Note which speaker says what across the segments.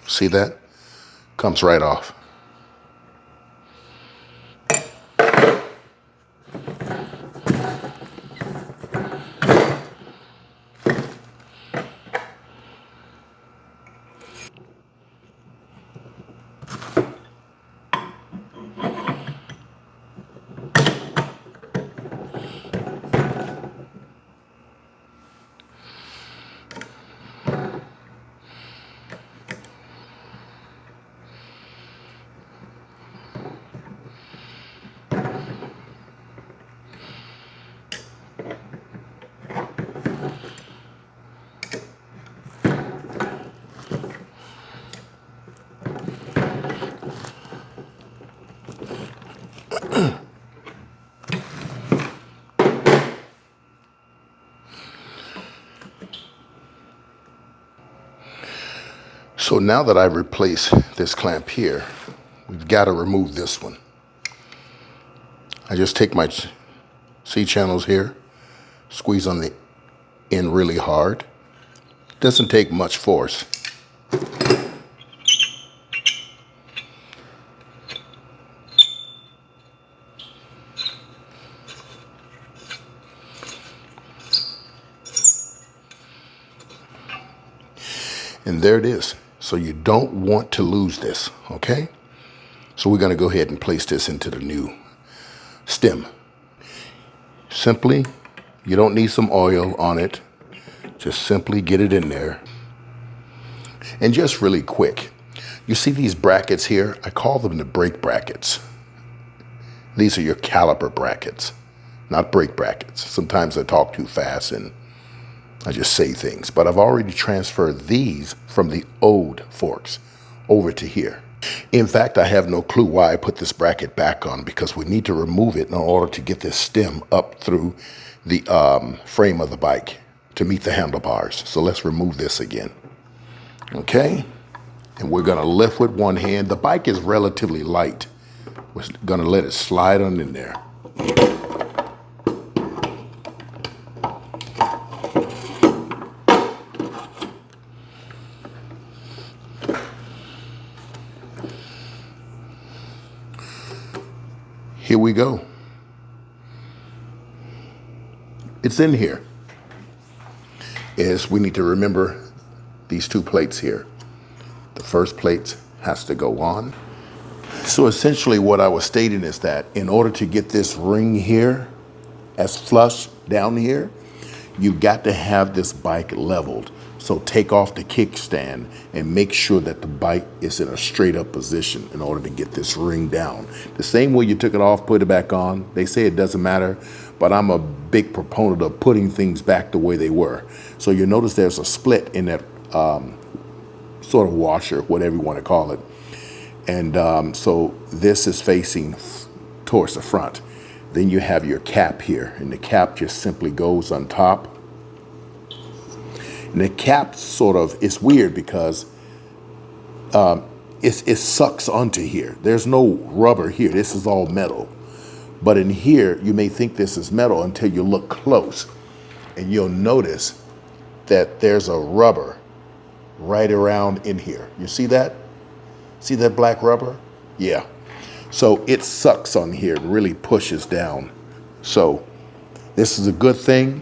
Speaker 1: See that? Comes right off. So now that I've replaced this clamp here, we've got to remove this one. I just take my C-channels here, squeeze on the end really hard. Doesn't take much force. And there it is. So you don't want to lose this, okay? So we're gonna go ahead and place this into the new stem. Simply, you don't need some oil on it. Just simply get it in there. And just really quick, you see these brackets here? I call them the brake brackets. These are your caliper brackets, not brake brackets. Sometimes I talk too fast and I just say things, but I've already transferred these from the old forks over to here. In fact, I have no clue why I put this bracket back on, because we need to remove it in order to get this stem up through the frame of the bike to meet the handlebars. So let's remove this again. Okay, and we're gonna lift with one hand. The bike is relatively light. We're gonna let it slide on in there. Here we go. It's in here. We need to remember these two plates here. The first plate has to go on. So essentially what I was stating is that in order to get this ring here as flush down here, you've got to have this bike leveled. So take off the kickstand and make sure that the bike is in a straight up position in order to get this ring down. The same way you took it off, put it back on. They say it doesn't matter, but I'm a big proponent of putting things back the way they were. So you notice there's a split in that sort of washer, whatever you want to call it. And so this is facing towards the front. Then you have your cap here, and the cap just simply goes on top. And the cap sort of, it's weird because it sucks onto here. There's no rubber here. This is all metal. But in here, you may think this is metal until you look close. And you'll notice that there's a rubber right around in here. You see that? See that black rubber? Yeah. So it sucks on here and really pushes down. So this is a good thing.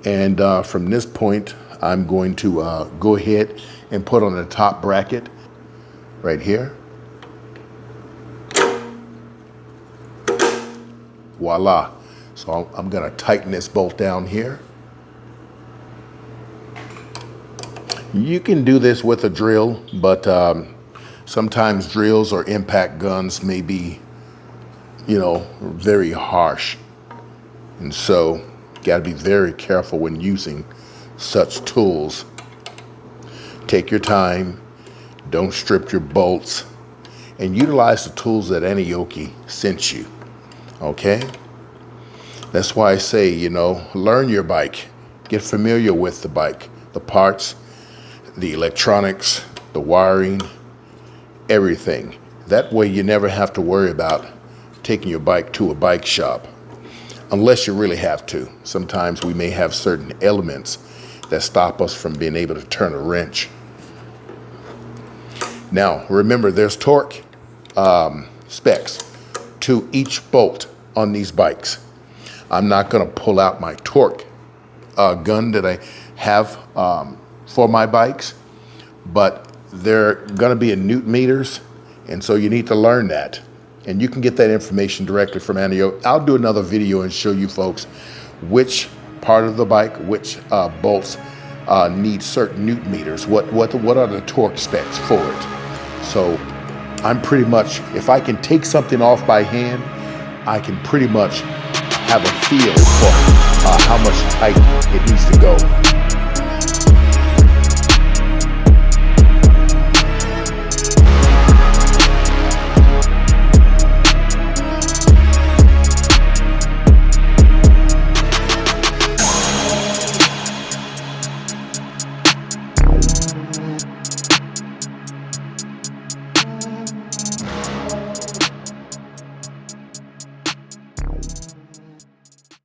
Speaker 1: And from this point, I'm going to go ahead and put on the top bracket right here. Voila. So I'm going to tighten this bolt down here. You can do this with a drill, but sometimes drills or impact guns may be, you know, very harsh. And so you got to be very careful when using such tools. Take your time, don't strip your bolts, and utilize the tools that Aniioki sent you, okay? That's why I say, you know, learn your bike. Get familiar with the bike, the parts, the electronics, the wiring, everything. That way you never have to worry about taking your bike to a bike shop, unless you really have to. Sometimes we may have certain elements that stop us from being able to turn a wrench. Now, remember, there's torque specs to each bolt on these bikes. I'm not going to pull out my torque gun that I have for my bikes, but they're going to be in newton meters, and so you need to learn that. And you can get that information directly from Aniioki. I'll do another video and show you folks which part of the bike, which bolts need certain newton meters. What are the torque specs for it? So I'm pretty much, if I can take something off by hand, I can pretty much have a feel for how much height it needs to go.